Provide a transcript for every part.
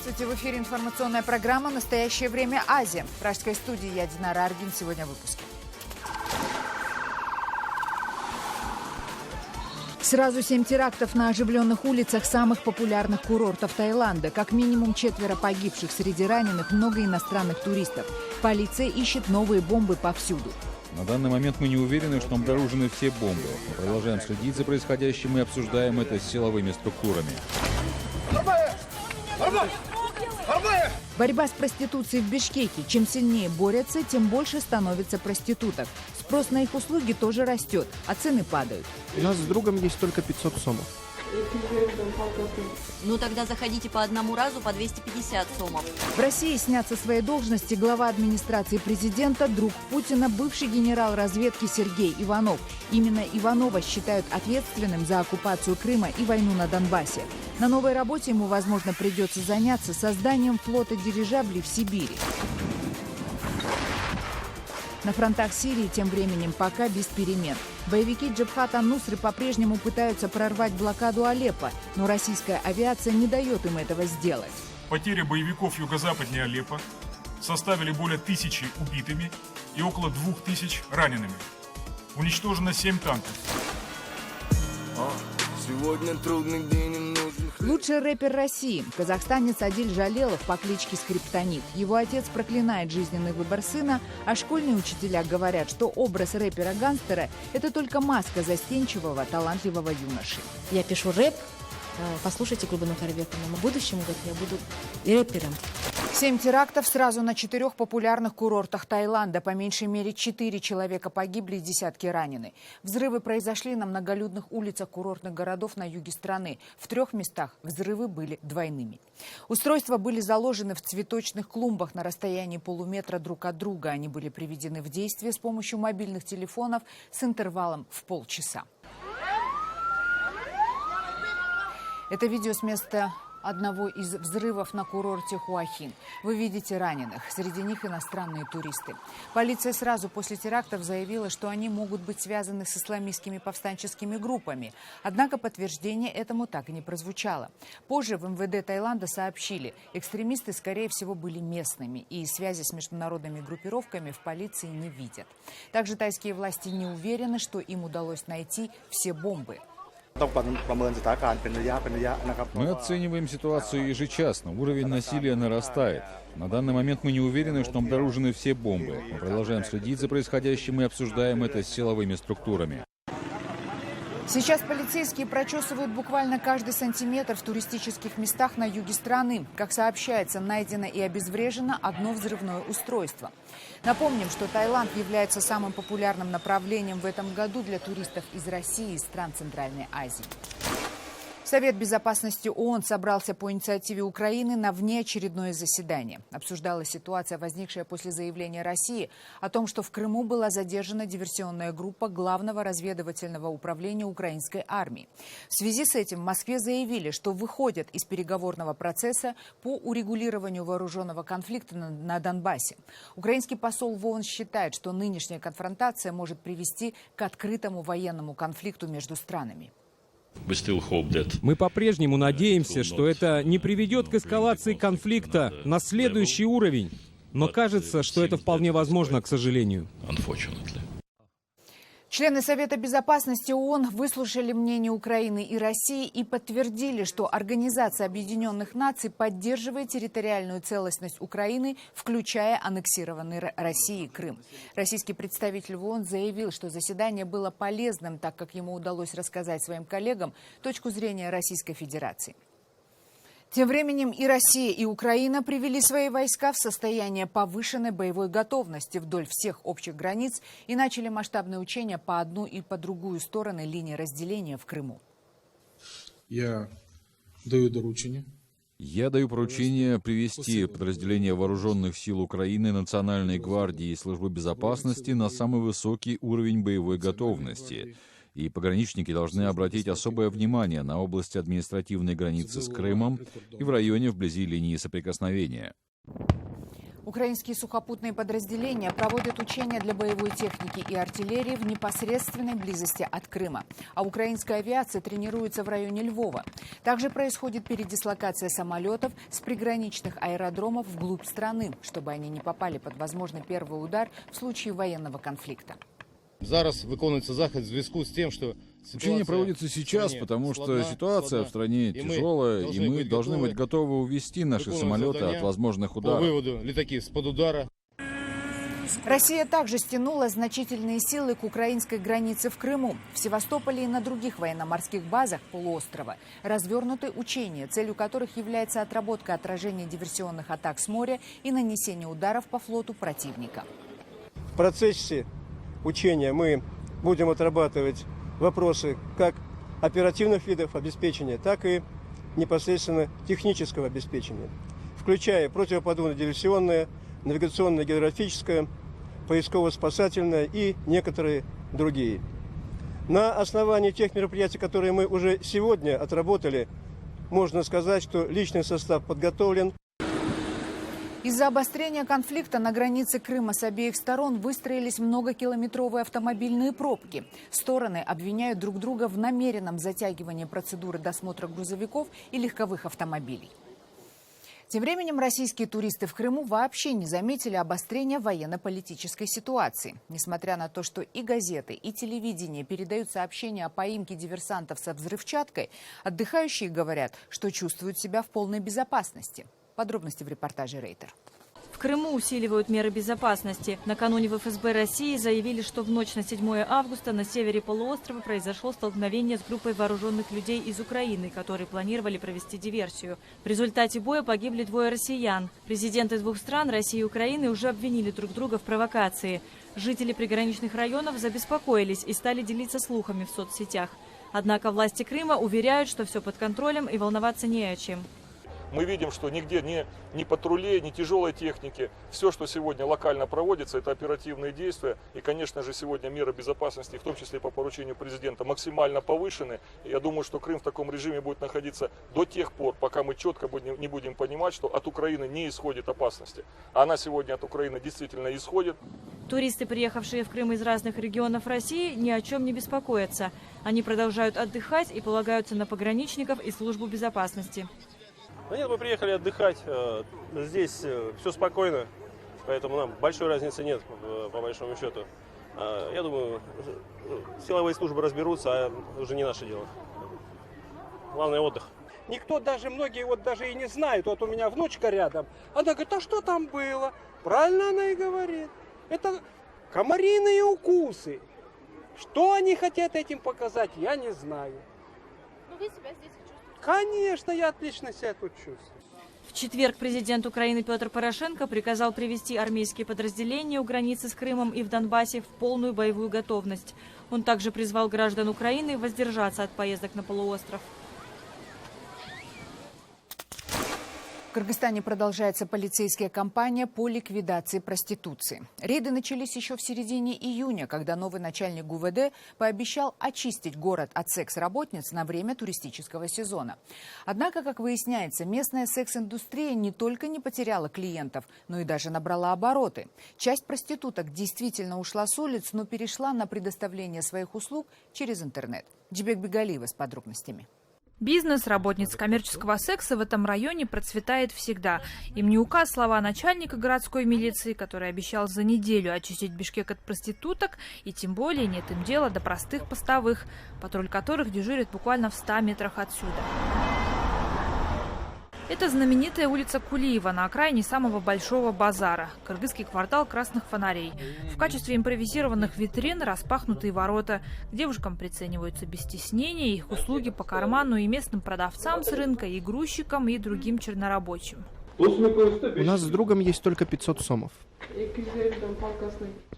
Здравствуйте, в эфире информационная программа «Настоящее время. Азия». В пражской студии я, Динара Аргин. Сегодня в выпуске. Сразу 7 терактов на оживленных улицах самых популярных курортов Таиланда. Как минимум 4 погибших, среди раненых много иностранных туристов. Полиция ищет новые бомбы повсюду. На данный момент мы не уверены, что обнаружены все бомбы. Мы продолжаем следить за происходящим и обсуждаем это с силовыми структурами. Борьба с проституцией в Бишкеке. Чем сильнее борются, тем больше становится проституток. Спрос на их услуги тоже растет, а цены падают. У нас с другом есть только 500 сомов. Ну тогда заходите по одному разу по 250 сомов. В России снят со своей должности глава администрации президента, друг Путина, бывший генерал разведки Сергей Иванов. Именно Иванова считают ответственным за оккупацию Крыма и войну на Донбассе. На новой работе ему, возможно, придется заняться созданием флота дирижаблей в Сибири. На фронтах Сирии тем временем пока без перемен. Боевики Джабхат ан-Нусры по-прежнему пытаются прорвать блокаду Алеппо, но российская авиация не дает им этого сделать. Потери боевиков юго-западнее Алеппо составили более 1000 убитыми и около 2000 ранеными. Уничтожено 7 танков. Сегодня трудный день, им нужен... Лучший рэпер России, казахстанец Адиль Жалелов по кличке Скриптонит. Его отец проклинает жизненный выбор сына, а школьные учителя говорят, что образ рэпера-гангстера – это только маска застенчивого, талантливого юноши. Я пишу рэп, послушайте Курбана Карабекова. В будущем году я буду рэпером. 7 терактов сразу на 4 популярных курортах Таиланда. По меньшей мере 4 человека погибли, десятки ранены. Взрывы произошли на многолюдных улицах курортных городов на юге страны. В 3 местах взрывы были двойными. Устройства были заложены в цветочных клумбах на расстоянии полуметра друг от друга. Они были приведены в действие с помощью мобильных телефонов с интервалом в полчаса. Это видео с места одного из взрывов на курорте Хуахин. Вы видите раненых. Среди них иностранные туристы. Полиция сразу после терактов заявила, что они могут быть связаны с исламистскими повстанческими группами. Однако подтверждение этому так и не прозвучало. Позже в МВД Таиланда сообщили, экстремисты, скорее всего, были местными и связи с международными группировками в полиции не видят. Также тайские власти не уверены, что им удалось найти все бомбы. Мы оцениваем ситуацию ежечасно. Уровень насилия нарастает. На данный момент мы не уверены, что обнаружены все бомбы. Мы продолжаем следить за происходящим и обсуждаем это с силовыми структурами. Сейчас полицейские прочесывают буквально каждый сантиметр в туристических местах на юге страны. Как сообщается, найдено и обезврежено одно взрывное устройство. Напомним, что Таиланд является самым популярным направлением в этом году для туристов из России и стран Центральной Азии. Совет безопасности ООН собрался по инициативе Украины на внеочередное заседание. Обсуждалась ситуация, возникшая после заявления России о том, что в Крыму была задержана диверсионная группа Главного разведывательного управления украинской армии. В связи с этим в Москве заявили, что выходят из переговорного процесса по урегулированию вооруженного конфликта на Донбассе. Украинский посол в ООН считает, что нынешняя конфронтация может привести к открытому военному конфликту между странами. Мы по-прежнему надеемся, что это не приведет к эскалации конфликта на следующий уровень. Но кажется, что это вполне возможно, к сожалению. Члены Совета безопасности ООН выслушали мнение Украины и России и подтвердили, что Организация Объединенных Наций поддерживает территориальную целостность Украины, включая аннексированный Россией Крым. Российский представитель в ООН заявил, что заседание было полезным, так как ему удалось рассказать своим коллегам точку зрения Российской Федерации. Тем временем и Россия, и Украина привели свои войска в состояние повышенной боевой готовности вдоль всех общих границ и начали масштабные учения по одну и по другую стороны линии разделения в Крыму. Я даю поручение привести подразделения вооруженных сил Украины, Национальной гвардии и Службы безопасности на самый высокий уровень боевой готовности. И пограничники должны обратить особое внимание на области административной границы с Крымом и в районе вблизи линии соприкосновения. Украинские сухопутные подразделения проводят учения для боевой техники и артиллерии в непосредственной близости от Крыма. А украинская авиация тренируется в районе Львова. Также происходит передислокация самолетов с приграничных аэродромов вглубь страны, чтобы они не попали под возможный первый удар в случае военного конфликта. Зараз виконується захід в зв'язку з тим, що Учение проводится сейчас, потому что ситуация в стране тяжелая, и мы должны быть готовы увести наши самолеты от возможных по ударов. виводу літаків з-під удара. Россия также стянула значительные силы к украинской границе в Крыму. В Севастополе и на других военно-морских базах полуострова развернуты учения, целью которых является отработка отражения диверсионных атак с моря и нанесение ударов по флоту противника. В процессе учения мы будем отрабатывать вопросы как оперативных видов обеспечения, так и непосредственно технического обеспечения, включая противоподводно-диверсионное, навигационное, гидрографическое, поисково-спасательное и некоторые другие. На основании тех мероприятий, которые мы уже сегодня отработали, можно сказать, что личный состав подготовлен. Из-за обострения конфликта на границе Крыма с обеих сторон выстроились многокилометровые автомобильные пробки. Стороны обвиняют друг друга в намеренном затягивании процедуры досмотра грузовиков и легковых автомобилей. Тем временем российские туристы в Крыму вообще не заметили обострения военно-политической ситуации. Несмотря на то, что и газеты, и телевидение передают сообщения о поимке диверсантов со взрывчаткой, отдыхающие говорят, что чувствуют себя в полной безопасности. Подробности в репортаже Рейтер. В Крыму усиливают меры безопасности. Накануне в ФСБ России заявили, что в ночь на 7 августа на севере полуострова произошло столкновение с группой вооруженных людей из Украины, которые планировали провести диверсию. В результате боя погибли 2 россиян. Президенты двух стран, России и Украины, уже обвинили друг друга в провокации. Жители приграничных районов забеспокоились и стали делиться слухами в соцсетях. Однако власти Крыма уверяют, что все под контролем и волноваться не о чем. Мы видим, что нигде ни патрулей, ни тяжелой техники. Все, что сегодня локально проводится, это оперативные действия. И, конечно же, сегодня меры безопасности, в том числе по поручению президента, максимально повышены. И я думаю, что Крым в таком режиме будет находиться до тех пор, пока мы четко не будем понимать, что от Украины не исходит опасности. А она сегодня от Украины действительно исходит. Туристы, приехавшие в Крым из разных регионов России, ни о чем не беспокоятся. Они продолжают отдыхать и полагаются на пограничников и службу безопасности. Да нет, мы приехали отдыхать. Здесь все спокойно, поэтому нам большой разницы нет, по большому счету. Я думаю, силовые службы разберутся, а уже не наше дело. Главное — отдых. Никто, даже многие вот даже и не знают. Вот у меня внучка рядом. Она говорит, а что там было? Правильно она и говорит. Это комариные укусы. Что они хотят этим показать, я не знаю. Но вы себя здесь чувствуете? Конечно, я отлично себя тут чувствую. В четверг президент Украины Петр Порошенко приказал привести армейские подразделения у границы с Крымом и в Донбассе в полную боевую готовность. Он также призвал граждан Украины воздержаться от поездок на полуостров. В Кыргызстане продолжается полицейская кампания по ликвидации проституции. Рейды начались еще в середине июня, когда новый начальник ГУВД пообещал очистить город от секс-работниц на время туристического сезона. Однако, как выясняется, местная секс-индустрия не только не потеряла клиентов, но и даже набрала обороты. Часть проституток действительно ушла с улиц, но перешла на предоставление своих услуг через интернет. Джибек Бегалиева с подробностями. Бизнес работниц коммерческого секса в этом районе процветает всегда. Им не указ слова начальника городской милиции, который обещал за неделю очистить Бишкек от проституток, и тем более нет им дела до простых постовых, патруль которых дежурит буквально в 100 метрах отсюда. Это знаменитая улица Кулиева на окраине самого большого базара – кыргызский квартал красных фонарей. В качестве импровизированных витрин распахнутые ворота. К девушкам прицениваются без стеснения, их услуги по карману и местным продавцам с рынка, и грузчикам, и другим чернорабочим. У нас с другом есть только 500 сомов.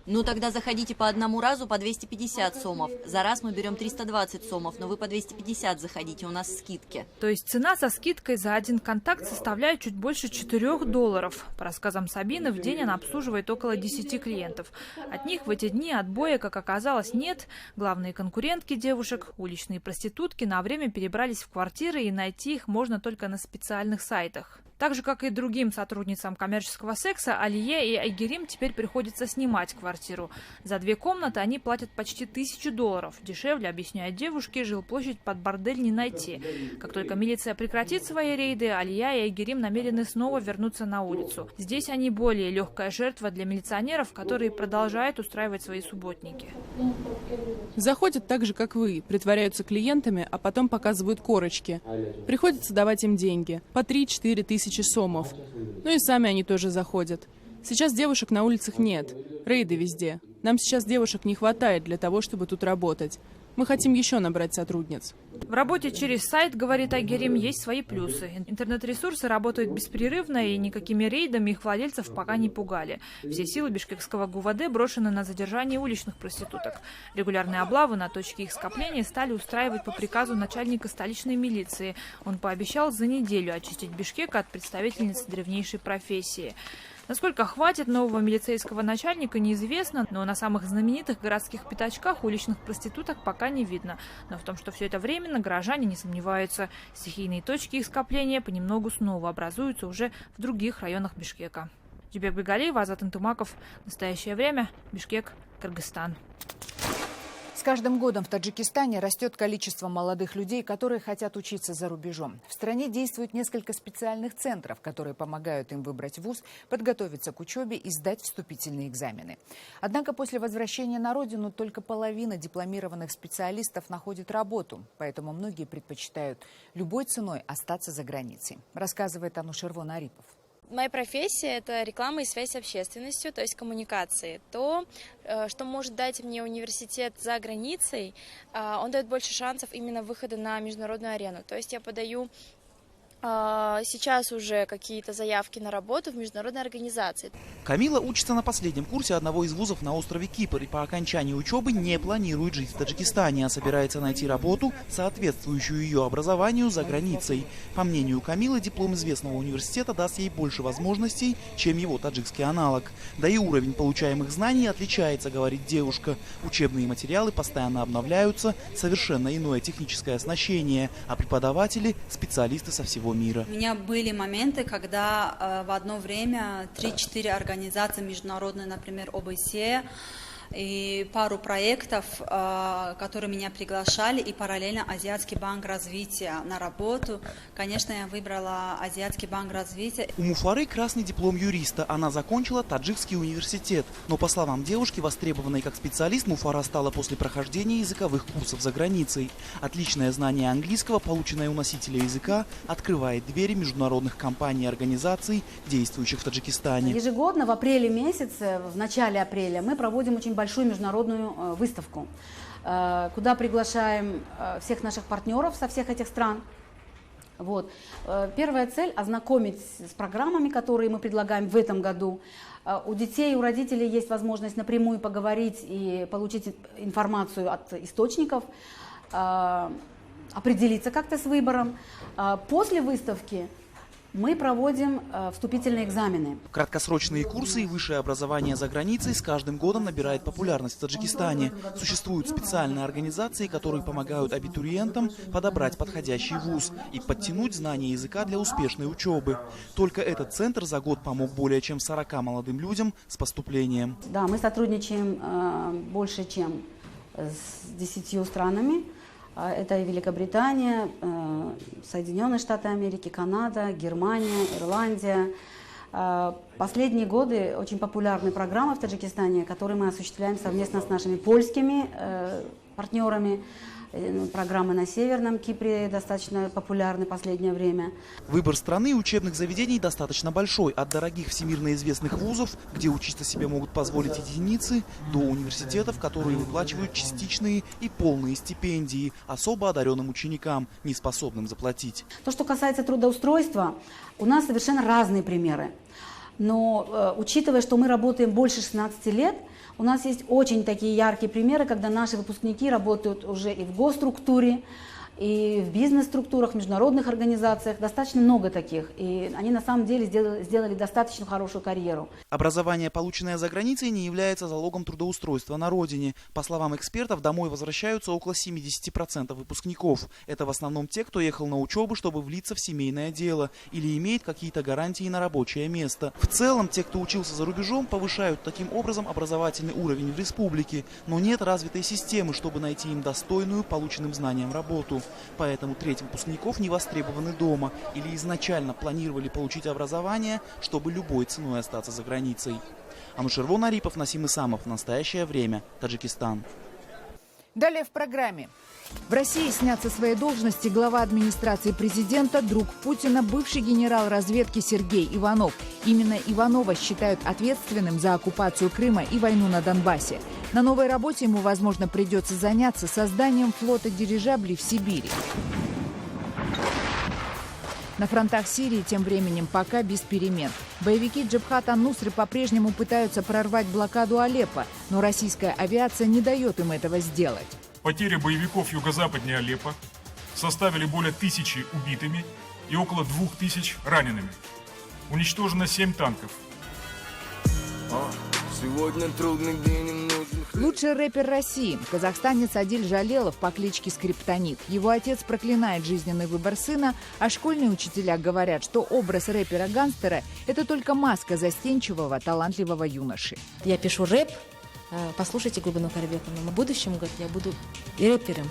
Ну тогда заходите по одному разу по 250 сомов. За раз мы берем 320 сомов, но вы по 250 заходите, у нас скидки. То есть цена со скидкой за один контакт составляет чуть больше $4. По рассказам Сабины, в день она обслуживает около 10 клиентов. От них в эти дни отбоя, как оказалось, нет. Главные конкурентки девушек, уличные проститутки, на время перебрались в квартиры, и найти их можно только на специальных сайтах. Так же, как и другим сотрудницам коммерческого секса, Алие и Айгерим теперь приходится снимать квартиру. За 2 комнаты они платят почти $1000. Дешевле, объясняют девушки, жилплощадь под бордель не найти. Как только милиция прекратит свои рейды, Алия и Айгерим намерены снова вернуться на улицу. Здесь они более легкая жертва для милиционеров, которые продолжают устраивать свои субботники. Заходят так же, как вы, притворяются клиентами, а потом показывают корочки. Приходится давать им деньги, по 3-4 тысячи сомов. Ну и сами они тоже заходят. Сейчас девушек на улицах нет, рейды везде. Нам сейчас девушек не хватает для того, чтобы тут работать. Мы хотим еще набрать сотрудниц. В работе через сайт, говорит Айгерим, есть свои плюсы. Интернет-ресурсы работают беспрерывно, и никакими рейдами их владельцев пока не пугали. Все силы бишкекского ГУВД брошены на задержание уличных проституток. Регулярные облавы на точке их скопления стали устраивать по приказу начальника столичной милиции. Он пообещал за неделю очистить Бишкек от представительниц древнейшей профессии. Насколько хватит нового милицейского начальника, неизвестно, но на самых знаменитых городских пятачках уличных проституток пока не видно. Но в том, что все это временно, горожане не сомневаются. Стихийные точки их скопления понемногу снова образуются уже в других районах Бишкека. Жубек Бегалиев, Азат Антумаков. Настоящее время. Бишкек, Кыргызстан. С каждым годом в Таджикистане растет количество молодых людей, которые хотят учиться за рубежом. В стране действует несколько специальных центров, которые помогают им выбрать вуз, подготовиться к учебе и сдать вступительные экзамены. Однако после возвращения на родину только половина дипломированных специалистов находит работу, поэтому многие предпочитают любой ценой остаться за границей, рассказывает Анушервон Арипов. Моя профессия – это реклама и связь с общественностью, то есть коммуникации. То, что может дать мне университет за границей, он дает больше шансов именно выхода на международную арену. То есть я подаю сейчас уже какие-то заявки на работу в международной организации. Камила учится на последнем курсе одного из вузов на острове Кипр и по окончании учебы не планирует жить в Таджикистане, а собирается найти работу, соответствующую ее образованию, за границей. По мнению Камилы, диплом известного университета даст ей больше возможностей, чем его таджикский аналог. Да и уровень получаемых знаний отличается, говорит девушка. Учебные материалы постоянно обновляются, совершенно иное техническое оснащение, а преподаватели – специалисты со всего мира. У меня были моменты, когда в одно время 3-4 организации международные, например, ОБСЕ, и пару проектов, которые меня приглашали, и параллельно Азиатский банк развития на работу. Конечно, я выбрала Азиатский банк развития. У Муфары красный диплом юриста. Она закончила Таджикский университет. Но, по словам девушки, востребованной как специалист, Муфара стала после прохождения языковых курсов за границей. Отличное знание английского, полученное у носителя языка, открывает двери международных компаний и организаций, действующих в Таджикистане. Ежегодно в апреле месяце, в начале апреля, мы проводим очень большую международную выставку, куда приглашаем всех наших партнеров со всех этих стран. Вот. Первая цель – ознакомить с программами, которые мы предлагаем в этом году. У детей, у родителей есть возможность напрямую поговорить и получить информацию от источников, определиться как-то с выбором. После выставки мы проводим вступительные экзамены. Краткосрочные курсы и высшее образование за границей с каждым годом набирает популярность в Таджикистане. Существуют специальные организации, которые помогают абитуриентам подобрать подходящий вуз и подтянуть знания языка для успешной учебы. Только этот центр за год помог более чем 40 молодым людям с поступлением. Да, мы сотрудничаем больше, чем с 10 странами. Это и Великобритания, Соединенные Штаты Америки, Канада, Германия, Ирландия. Последние годы очень популярны программы в Таджикистане, которые мы осуществляем совместно с нашими польскими партнерами. Программы на Северном Кипре достаточно популярны в последнее время. Выбор страны и учебных заведений достаточно большой. От дорогих всемирно известных вузов, где учиться себе могут позволить единицы, до университетов, которые выплачивают частичные и полные стипендии особо одаренным ученикам, не способным заплатить. То, что касается трудоустройства, у нас совершенно разные примеры. Но учитывая, что мы работаем больше 16 лет, у нас есть очень такие яркие примеры, когда наши выпускники работают уже и в госструктуре, и в бизнес-структурах, в международных организациях. Достаточно много таких. И они на самом деле сделали достаточно хорошую карьеру. Образование, полученное за границей, не является залогом трудоустройства на родине. По словам экспертов, домой возвращаются около 70% выпускников. Это в основном те, кто ехал на учебу, чтобы влиться в семейное дело или имеет какие-то гарантии на рабочее место. В целом, те, кто учился за рубежом, повышают таким образом образовательный уровень в республике, но нет развитой системы, чтобы найти им достойную полученным знаниям работу. Поэтому треть выпускников не востребованы дома или изначально планировали получить образование, чтобы любой ценой остаться за границей. Анушервон Арипов, Насим Исамов. Настоящее время. Таджикистан. Далее в программе. В России снят со своей должности глава администрации президента, друг Путина, бывший генерал разведки Сергей Иванов. Именно Иванова считают ответственным за оккупацию Крыма и войну на Донбассе. На новой работе ему, возможно, придется заняться созданием флота дирижаблей в Сибири. На фронтах Сирии тем временем пока без перемен. Боевики Джабхат ан-Нусры по-прежнему пытаются прорвать блокаду Алеппо, но российская авиация не дает им этого сделать. Потери боевиков юго-западнее Алеппо составили более 1000 убитыми и около 2000 ранеными. Уничтожено 7 танков. Сегодня трудный день, им нужен хлеб. Лучший рэпер России, казахстанец Адиль Жалелов по кличке Скриптонит. Его отец проклинает жизненный выбор сына, а школьные учителя говорят, что образ рэпера-гангстера – это только маска застенчивого, талантливого юноши. Я пишу рэп. Послушайте Гульбану Карабековну. В будущем, говорит, я буду рэпером.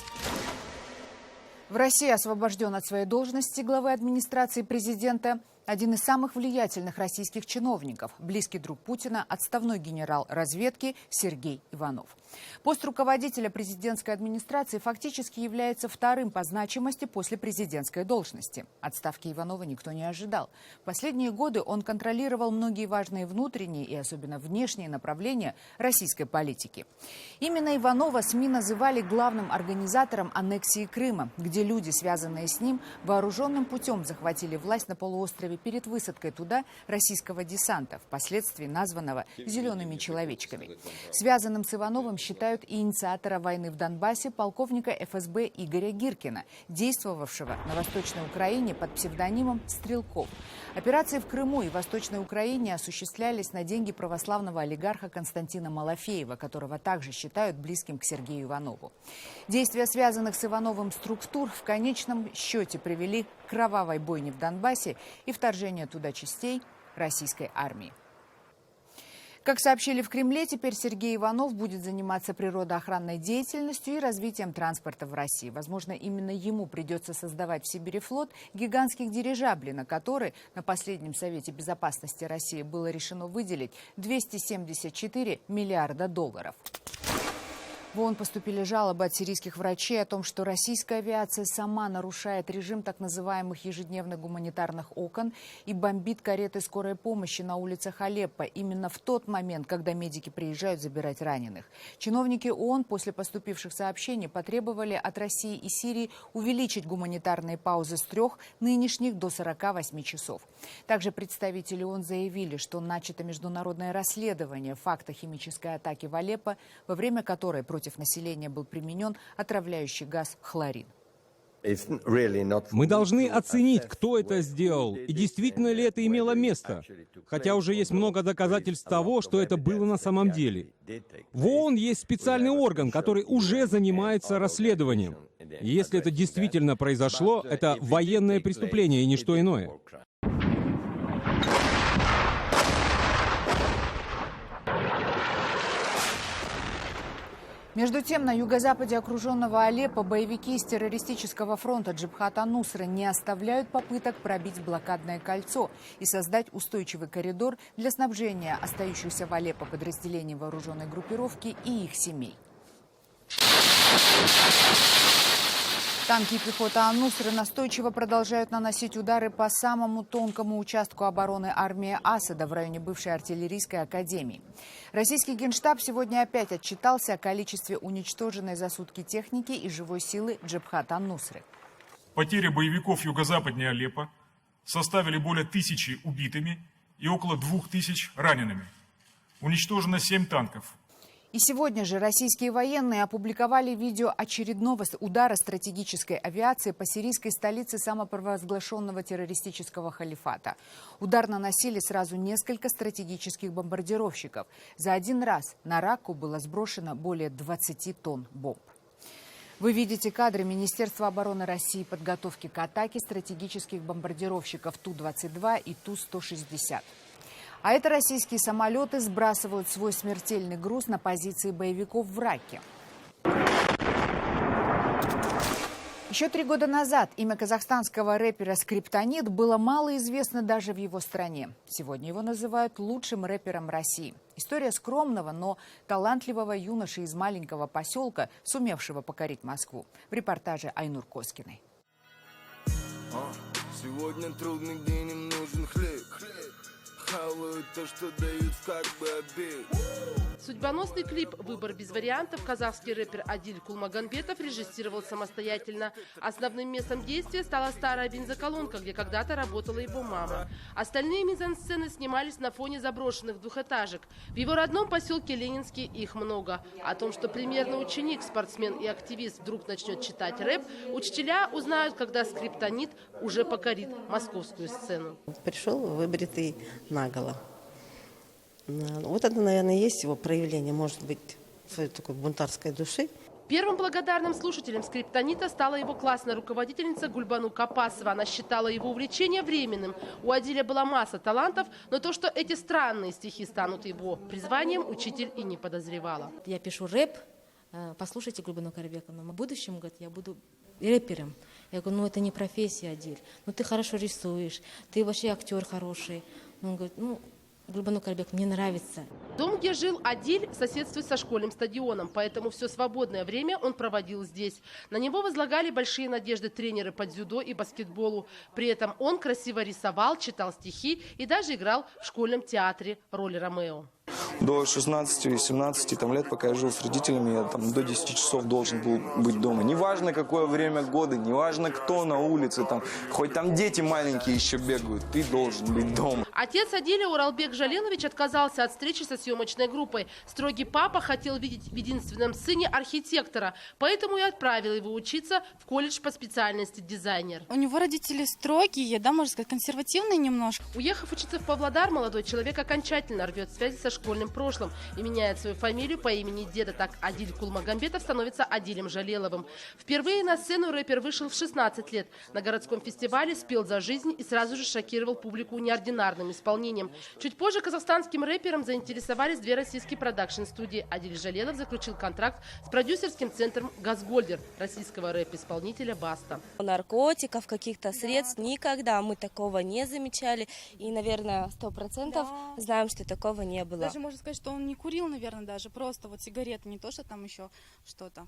В России освобожден от своей должности главы администрации президента один из самых влиятельных российских чиновников, близкий друг Путина, отставной генерал разведки Сергей Иванов. Пост руководителя президентской администрации фактически является вторым по значимости после президентской должности. Отставки Иванова никто не ожидал. В последние годы он контролировал многие важные внутренние и особенно внешние направления российской политики. Именно Иванова СМИ называли главным организатором аннексии Крыма, где люди, связанные с ним, вооруженным путем захватили власть на полуострове перед высадкой туда российского десанта, впоследствии названного «зелеными человечками». Связанным с Ивановым считают и инициатора войны в Донбассе полковника ФСБ Игоря Гиркина, действовавшего на Восточной Украине под псевдонимом «Стрелков». Операции в Крыму и Восточной Украине осуществлялись на деньги православного олигарха Константина Малафеева, которого также считают близким к Сергею Иванову. Действия связанных с Ивановым структур в конечном счете привели к кровавой бойне в Донбассе и вторжению туда частей российской армии. Как сообщили в Кремле, теперь Сергей Иванов будет заниматься природоохранной деятельностью и развитием транспорта в России. Возможно, именно ему придется создавать в Сибири флот гигантских дирижаблей, на который на последнем Совете безопасности России было решено выделить 274 миллиарда долларов. В ООН поступили жалобы от сирийских врачей о том, что российская авиация сама нарушает режим так называемых ежедневных гуманитарных окон и бомбит кареты скорой помощи на улицах Алеппо именно в тот момент, когда медики приезжают забирать раненых. Чиновники ООН после поступивших сообщений потребовали от России и Сирии увеличить гуманитарные паузы с 3 нынешних до 48 часов. Также представители ООН заявили, что начато международное расследование факта химической атаки в Алеппо, во время которой против населения был применен отравляющий газ хлорид. Мы должны оценить, кто это сделал, и действительно ли это имело место. Хотя уже есть много доказательств того, что это было на самом деле. В ООН есть специальный орган, который уже занимается расследованием. И если это действительно произошло, это военное преступление и ничто иное. Между тем, на юго-западе окруженного Алеппо боевики из террористического фронта Джабхат ан-Нусры не оставляют попыток пробить блокадное кольцо и создать устойчивый коридор для снабжения остающихся в Алеппо подразделений вооруженной группировки и их семей. Танки и пехота ан-Нусры настойчиво продолжают наносить удары по самому тонкому участку обороны армии Асада в районе бывшей артиллерийской академии. Российский Генштаб сегодня опять отчитался о количестве уничтоженной за сутки техники и живой силы Джабхат ан-Нусры. Потери боевиков юго-западнее Алеппо составили более 1000 убитыми и около 2000 ранеными. Уничтожено 7 танков. И сегодня же российские военные опубликовали видео очередного удара стратегической авиации по сирийской столице самопровозглашенного террористического халифата. Удар наносили сразу несколько стратегических бомбардировщиков. За один раз на Ракку было сброшено более 20 тонн бомб. Вы видите кадры Министерства обороны России подготовки к атаке стратегических бомбардировщиков Ту-22 и Ту-160. А это российские самолеты сбрасывают свой смертельный груз на позиции боевиков в Ракке. Еще 3 года назад имя казахстанского рэпера Скриптонит было мало известно даже в его стране. Сегодня его называют лучшим рэпером России. История скромного, но талантливого юноши из маленького поселка, сумевшего покорить Москву. В репортаже Айнур Коскиной. Сегодня трудный день, им нужен хлеб. Хавают то, что дают, как бы обед. Судьбоносный клип «Выбор без вариантов» казахский рэпер Адиль Кулмагамбетов режиссировал самостоятельно. Основным местом действия стала старая бензоколонка, где когда-то работала его мама. Остальные мизансцены снимались на фоне заброшенных двухэтажек. В его родном поселке Ленинский их много. О том, что примерно ученик, спортсмен и активист вдруг начнет читать рэп, учителя узнают, когда Скриптонит уже покорит московскую сцену. Пришел выбритый наголо. Вот это, наверное, и есть его проявление, может быть, своей такой бунтарской души. Первым благодарным слушателем Скриптонита стала его классная руководительница Гульбану Капасова. Она считала его увлечение временным. У Адиля была масса талантов, но то, что эти странные стихи станут его призванием, учитель и не подозревала. Я пишу рэп, послушайте Гульбану Карабековну, в будущем, говорит, я буду рэпером. Я говорю, это не профессия, Адиль, ты хорошо рисуешь, ты вообще актер хороший. Он говорит, Гульбану Карабековну, мне нравится. Дом, где жил Адиль, соседствует со школьным стадионом, поэтому все свободное время он проводил здесь. На него возлагали большие надежды тренеры по дзюдо и баскетболу. При этом он красиво рисовал, читал стихи и даже играл в школьном театре роли Ромео. До 16-17 лет, пока я жил с родителями, я до 10 часов должен был быть дома. Неважно, какое время года, неважно, кто на улице, хоть там дети маленькие еще бегают, ты должен быть дома. Отец Адиля, Уралбек Жалелович, отказался от встречи со съемочной группой. Строгий папа хотел видеть в единственном сыне архитектора, поэтому и отправил его учиться в колледж по специальности дизайнер. У него родители строгие, можно сказать, консервативные немножко. Уехав учиться в Павлодар, молодой человек окончательно рвет связи со школьным прошлым и меняет свою фамилию по имени деда. Так Адиль Кулмагамбетов становится Адилем Жалеловым. Впервые на сцену рэпер вышел в 16 лет. На городском фестивале спел за жизнь и сразу же шокировал публику неординарным исполнением. Чуть позже казахстанским рэпером заинтересовались 2 российские продакшн-студии. Адиль Жалелов заключил контракт с продюсерским центром «Газгольдер» российского рэп-исполнителя Баста. Наркотиков, каких-то средств никогда мы такого не замечали. И, наверное, 100% знаем, что такого не было. Даже можно сказать, что он не курил, наверное, даже просто сигареты, не то, что там еще что-то.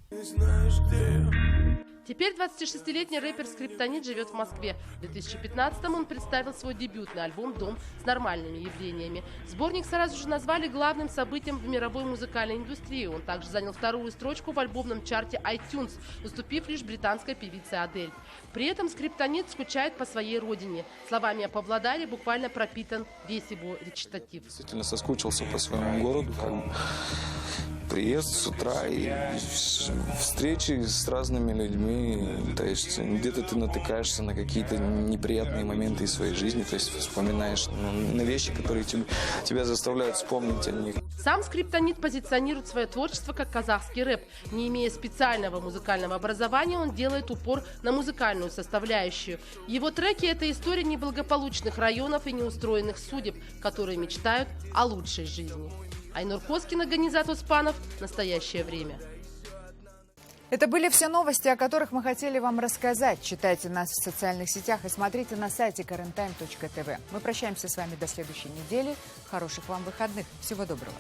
Теперь 26-летний рэпер Скриптонит живет в Москве. В 2015-м он представил свой дебютный альбом «Дом с нормальными явлениями». Сборник сразу же назвали главным событием в мировой музыкальной индустрии. Он также занял 2-ю строчку в альбомном чарте iTunes, уступив лишь британской певице Адель. При этом Скриптонит скучает по своей родине. Словами о Павлодаре буквально пропитан весь его речитатив. Действительно соскучился по своему городу, приезд с утра и встречи с разными людьми, то есть где-то ты натыкаешься на какие-то неприятные моменты из своей жизни, то есть вспоминаешь на вещи, которые тебя заставляют вспомнить о них. Сам Скриптонит позиционирует свое творчество как казахский рэп. Не имея специального музыкального образования, он делает упор на музыкальную составляющую. Его треки – это история неблагополучных районов и неустроенных судеб, которые мечтают о лучшей жизни. Айнур Коскина, Ганизат Успанов. Настоящее время. Это были все новости, о которых мы хотели вам рассказать. Читайте нас в социальных сетях и смотрите на сайте karenTime.tv. Мы прощаемся с вами до следующей недели. Хороших вам выходных. Всего доброго.